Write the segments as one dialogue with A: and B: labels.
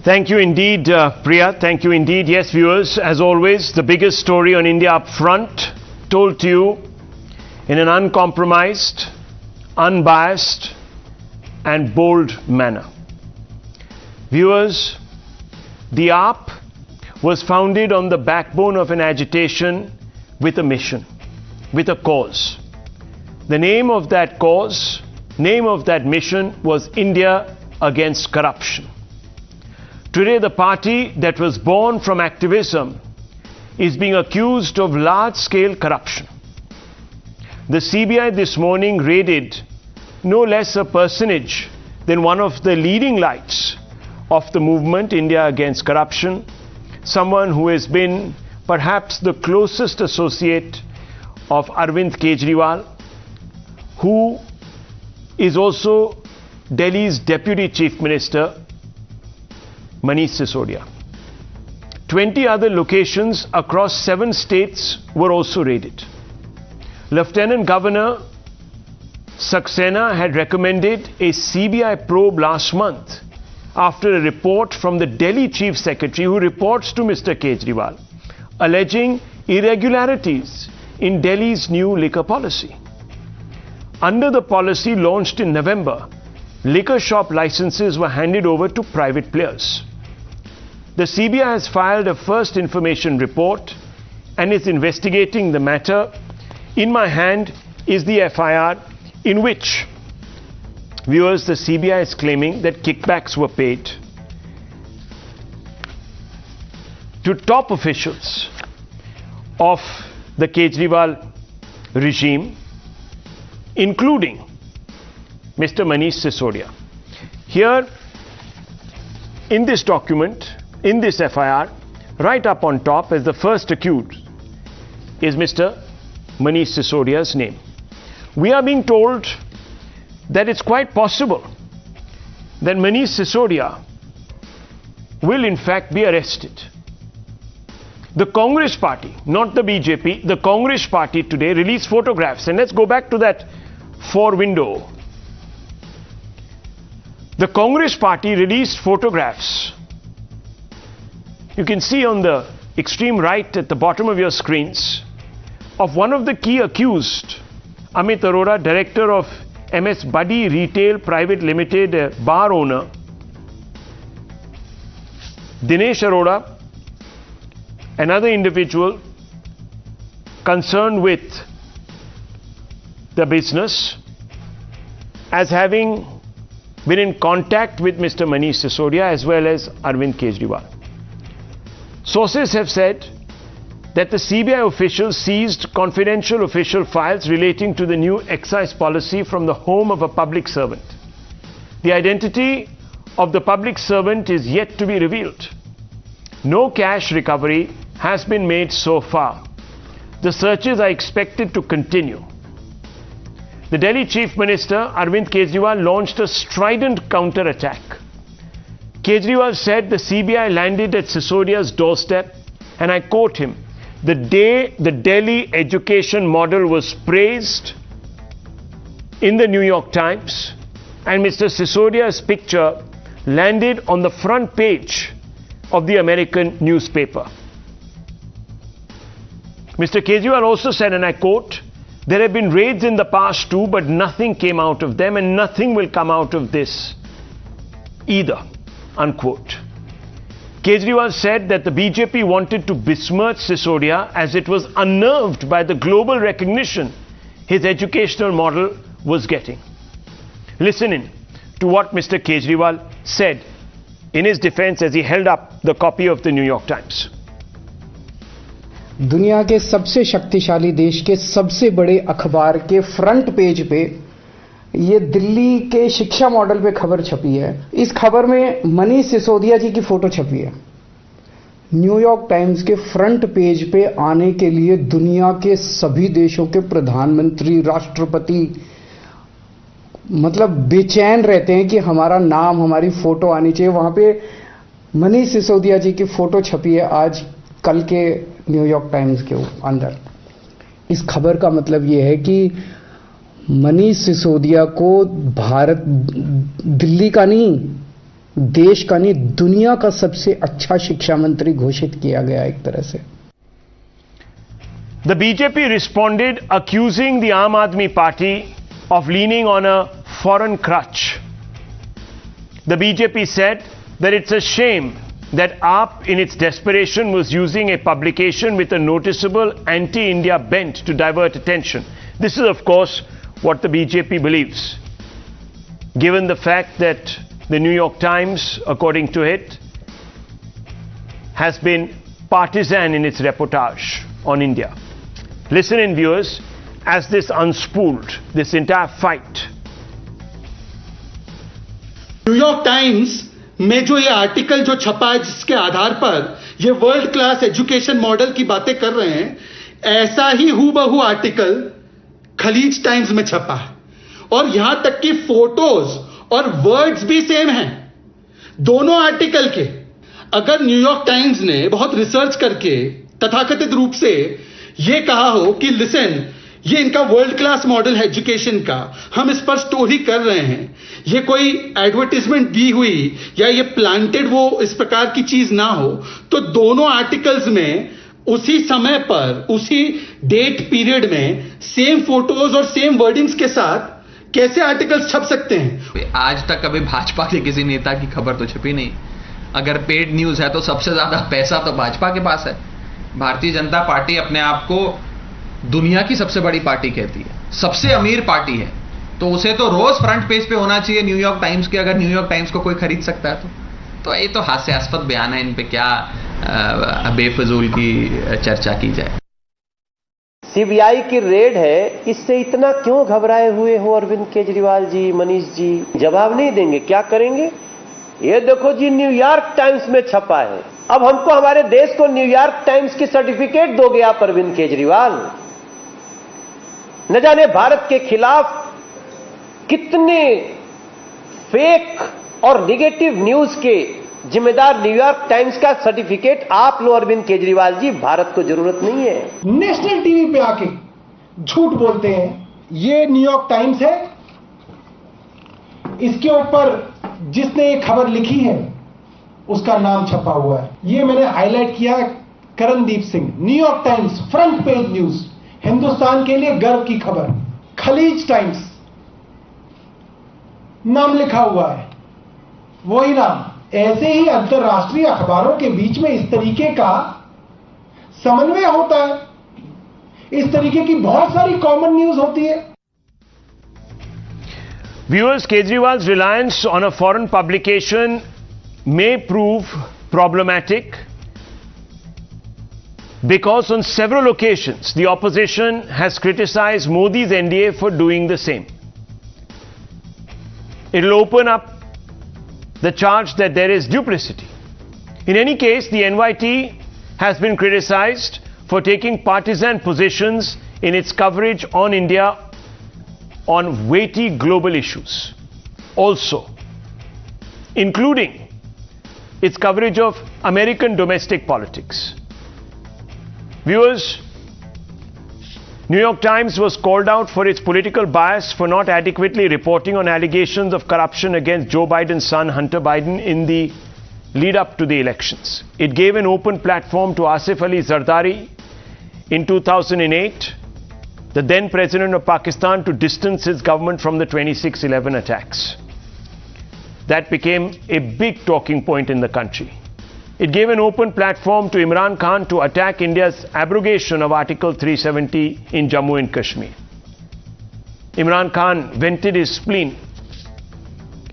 A: Thank you indeed, Priya. Thank you indeed. Yes, viewers, as always, the biggest story on India up front, told to you in an uncompromised, unbiased, and bold manner. Viewers, the AAP was founded on the backbone of an agitation with a mission, with a cause. The name of that cause, name of that mission was India Against Corruption. Today, the party that was born from activism is being accused of large-scale corruption. The CBI this morning raided no less a personage than one of the leading lights of the movement India Against Corruption, someone who has been perhaps the closest associate of Arvind Kejriwal, who is also Delhi's Deputy Chief Minister, Manish Sisodia. 20 other locations across 7 states were also raided. Lieutenant Governor Saxena had recommended a CBI probe last month after a report from the Delhi Chief Secretary, who reports to Mr. Kejriwal, alleging irregularities in Delhi's new liquor policy. Under the policy launched in November, liquor shop licenses were handed over to private players. The CBI has filed a first information report and is investigating the matter. In my hand is the FIR in which, viewers, the CBI is claiming that kickbacks were paid to top officials of the Kejriwal regime, including Mr. Manish Sisodia. Here, in this document, in this FIR, right up on top as the first accused is Mr. Manish Sisodia's name. We are being told that it's quite possible that Manish Sisodia will in fact be arrested. The Congress party, not the BJP, the Congress party today released photographs, and let's go back to that 4 window. The Congress party released photographs. You can see on the extreme right at the bottom of your screens of one of the key accused, Amit Arora, director of MS Buddy Retail Private Limited, a bar owner, Dinesh Arora, another individual concerned with the business, as having been in contact with Mr. Manish Sisodia as well as Arvind Kejriwal. Sources have said that the CBI officials seized confidential official files relating to the new excise policy from the home of a public servant. The identity of the public servant is yet to be revealed. No cash recovery has been made so far. The searches are expected to continue. The Delhi Chief Minister, Arvind Kejriwal, launched a strident counter-attack. Kejriwal said the CBI landed at Sisodia's doorstep, and I quote him, "The day the Delhi education model was praised in the New York Times, and Mr. Sisodia's picture landed on the front page of the American newspaper." Mr. Kejriwal also said, and I quote, "There have been raids in the past too, but nothing came out of them, and nothing will come out of this either," unquote. Kejriwal said that the BJP wanted to besmirch Sisodia as it was unnerved by the global recognition his educational model was getting. Listen in to what Mr. Kejriwal said in his defense as he held up the copy of the New York Times.
B: दुनिया के सबसे शक्तिशाली देश के सबसे बड़े अखबार के फ्रंट पेज पे ये दिल्ली के शिक्षा मॉडल पे खबर छपी है। इस खबर में मनीष सिसोदिया जी की फोटो छपी है। न्यूयॉर्क टाइम्स के फ्रंट पेज पे आने के लिए दुनिया के सभी देशों के प्रधानमंत्री, राष्ट्रपति मतलब बेचैन रहते हैं कि हमारा नाम, हमारी फोटो आनी चाहिए। वहां पे मनीष सिसोदिया जी की फोटो छपी है आज कल के न्यूयॉर्क टाइम्स के अंदर। इस खबर का मतलब यह है कि मनीष सिसोदिया को भारत, दिल्ली का नहीं, देश का नहीं दुनिया का सबसे अच्छा शिक्षा मंत्री घोषित किया गया एक तरह से।
A: The BJP responded accusing the Aam Aadmi Party of leaning on a foreign crutch. The BJP said that it's a shame that AAP in its desperation was using a publication with a noticeable anti-India bent to divert attention. This is of course what the BJP believes, given the fact that the New York Times, according to it, has been partisan in its reportage on India. Listen in, viewers, as this unspooled, this entire fight.
C: New York times में जो ये article जो छपा है, जिसके आधार पर ये world class education model की बातें कर रहे हैं, ऐसा ही हूबहू आर्टिकल खलीज टाइम्स में छपा है और यहां तक कि फोटोज और वर्ड्स भी सेम हैं दोनों आर्टिकल के। अगर न्यूयॉर्क टाइम्स ने बहुत रिसर्च करके तथाकथित रूप से ये कहा हो कि लिसन, ये इनका वर्ल्ड क्लास मॉडल है एजुकेशन का, हम इस पर स्टोरी कर रहे हैं, ये कोई एडवर्टाइजमेंट दी हुई या ये प्लांटेड वो इस प्रकार की चीज ना हो, तो दोनों आर्टिकल्स में उसी समय पर उसी डेट पीरियड में सेम फोटोज और सेम वर्डिंग्स के साथ कैसे आर्टिकल्स छप सकते हैं?
D: आज तक कभी भाजपा के किसी नेता की खबर तो छपी नहीं। अगर पेड न्यूज है तो सबसे ज्यादा पैसा तो भाजपा के पास है। भारतीय जनता पार्टी अपने आप को दुनिया की सबसे बड़ी पार्टी कहती है, सबसे अमीर पार्टी है, तो उसे तो रोज फ्रंट पेज पे होना चाहिए न्यूयॉर्क टाइम्स के। अगर न्यूयॉर्क टाइम्स को कोई खरीद सकता है तो ये तो हास्यास्पद बयान है, इन पे क्या बेफजूल की चर्चा की जाए।
E: सीबीआई की रेड है, इससे इतना क्यों घबराए हुए हो अरविंद केजरीवाल जी, मनीष जी? जवाब नहीं देंगे, क्या करेंगे? ये देखो जी, न्यूयॉर्क टाइम्स में छपा है। अब हमको, हमारे देश को न्यूयॉर्क टाइम्स की सर्टिफिकेट दोगे आप अरविंद केजरीवाल? न जाने भारत के खिलाफ कितने फेक और निगेटिव न्यूज के जिम्मेदार न्यूयॉर्क टाइम्स का सर्टिफिकेट आप लो अरविंद केजरीवाल जी, भारत को जरूरत नहीं है।
F: नेशनल टीवी पे आके झूठ बोलते हैं, ये न्यूयॉर्क टाइम्स है, इसके ऊपर जिसने ये खबर लिखी है उसका नाम छपा हुआ है। ये मैंने हाईलाइट किया है, Karandeep Singh, New York times front page news, Hindustan के लिए गर्व की खबर। खलीज टाइम्स नाम लिखा हुआ है, वही नाम। ऐसे ही अंतरराष्ट्रीय अखबारों के बीच में इस तरीके का समन्वय होता है, इस तरीके की बहुत सारी कॉमन न्यूज होती है।
A: Viewers, Kejriwal's reliance on a foreign publication may prove problematic because on several occasions the opposition has criticized Modi's NDA for doing the same. It will open up the charge that there is duplicity. In any case, the NYT has been criticized for taking partisan positions in its coverage on India on weighty global issues, also including its coverage of American domestic politics. Viewers, New York Times was called out for its political bias for not adequately reporting on allegations of corruption against Joe Biden's son Hunter Biden in the lead up to the elections. It gave an open platform to Asif Ali Zardari in 2008, the then president of Pakistan, to distance his government from the 26/11 attacks. That became a big talking point in the country. It gave an open platform to Imran Khan to attack India's abrogation of Article 370 in Jammu and Kashmir. Imran Khan vented his spleen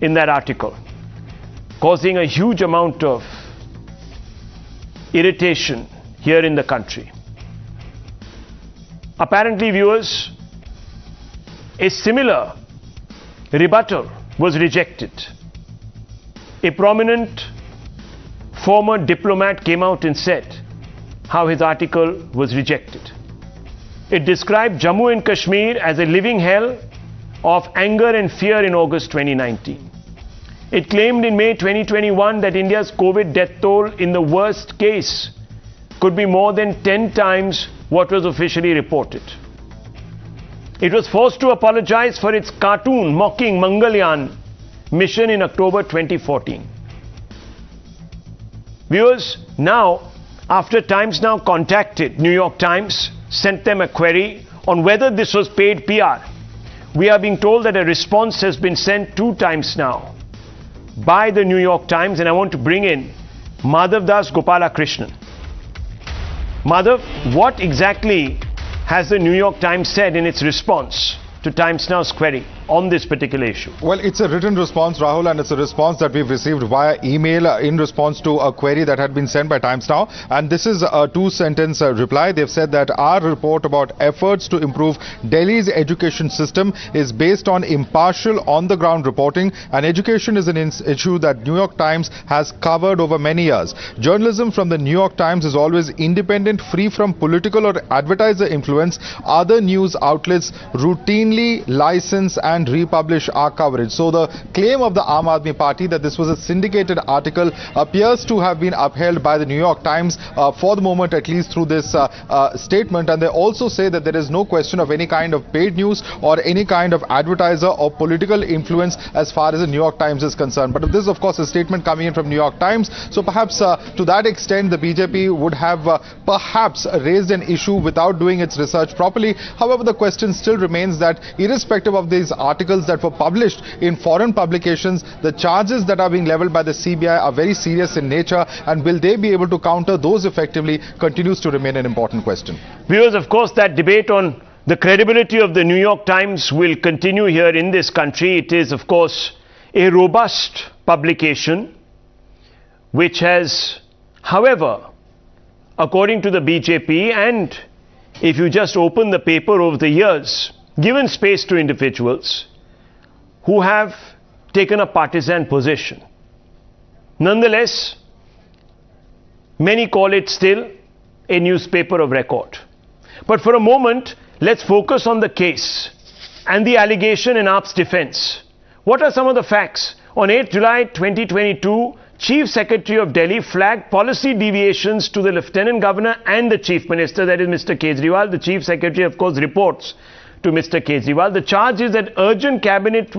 A: in that article, causing a huge amount of irritation here in the country. Apparently, viewers, a similar rebuttal was rejected. A prominent former diplomat came out and said how his article was rejected. It described Jammu and Kashmir as a living hell of anger and fear in August 2019. It claimed in May 2021 that India's COVID death toll in the worst case could be more than 10 times what was officially reported. It was forced to apologize for its cartoon mocking Mangalyaan mission in October 2014. Viewers, now, after Times Now contacted New York Times, sent them a query on whether this was paid PR, we are being told that a response has been sent 2 times now by the New York Times, and I want to bring in Madhav Das Gopalakrishnan. Madhav, what exactly has the New York Times said in its response to Times Now's query on this particular issue?
G: Well, it's a written response, Rahul, and it's a response that we've received via email in response to a query that had been sent by Times Now. And this is a 2-sentence reply. They've said that our report about efforts to improve Delhi's education system is based on impartial, on-the-ground reporting, and education is an issue that New York Times has covered over many years. Journalism from the New York Times is always independent, free from political or advertiser influence. Other news outlets routinely license and republish our coverage. So the claim of the Aam Aadmi Party that this was a syndicated article appears to have been upheld by the New York Times for the moment, at least through this statement. And they also say that there is no question of any kind of paid news or any kind of advertiser or political influence as far as the New York Times is concerned. But this is, of course, a statement coming in from New York Times. So perhaps to that extent, the BJP would have perhaps raised an issue without doing its research properly. However, the question still remains that irrespective of these articles that were published in foreign publications, the charges that are being leveled by the CBI are very serious in nature, and will they be able to counter those effectively continues to remain an important question.
A: Viewers, of course, that debate on the credibility of the New York Times will continue here in this country. It is, of course, a robust publication which has, however, according to the BJP, and if you just open the paper over the years, given space to individuals who have taken a partisan position. Nonetheless, many call it still a newspaper of record. But for a moment, let's focus on the case and the allegation in AAP's defense. What are some of the facts? On 8 July 2022, Chief Secretary of Delhi flagged policy deviations to the Lieutenant Governor and the Chief Minister, that is Mr. Kejriwal. The Chief Secretary, of course, reports to Mr. Kejriwal. The charge is that urgent cabinet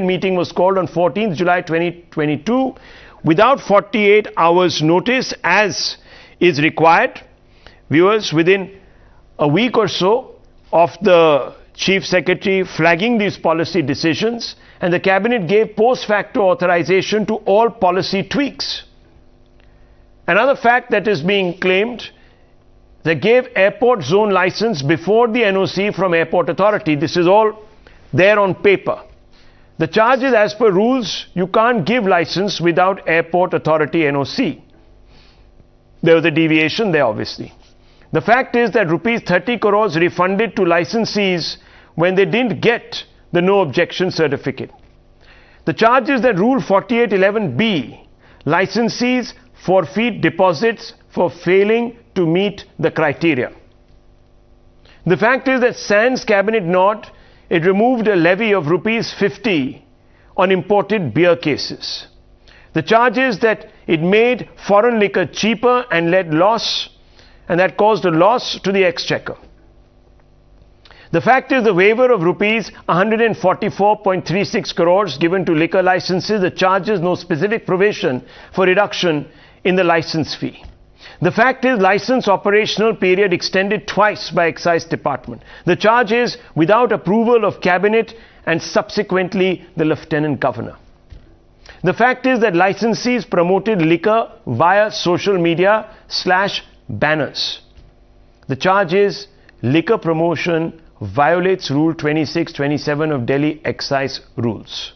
A: meeting was called on 14th July 2022 without 48 hours notice as is required. Viewers, within a week or so of the Chief Secretary flagging these policy decisions, and the cabinet gave post facto authorization to all policy tweaks. Another fact that is being claimed, they gave airport zone license before the NOC from Airport Authority. This is all there on paper. The charge is, as per rules, you can't give license without Airport Authority NOC. There was a deviation there, obviously. The fact is that rupees 30 crores refunded to licensees when they didn't get the no objection certificate. The charge is that Rule 4811B, licensees forfeit deposits for failing to meet the criteria. The fact is that sans cabinet nod, it removed a levy of rupees 50 on imported beer cases. The charge is that it made foreign liquor cheaper and led loss, and that caused a loss to the exchequer. The fact is the waiver of rupees 144.36 crores given to liquor licenses. The charge is no specific provision for reduction in the license fee. The fact is license operational period extended twice by Excise Department. The charge is without approval of Cabinet and subsequently the Lieutenant Governor. The fact is that licensees promoted liquor via social media / banners. The charge is liquor promotion violates Rule 26-27 of Delhi Excise Rules.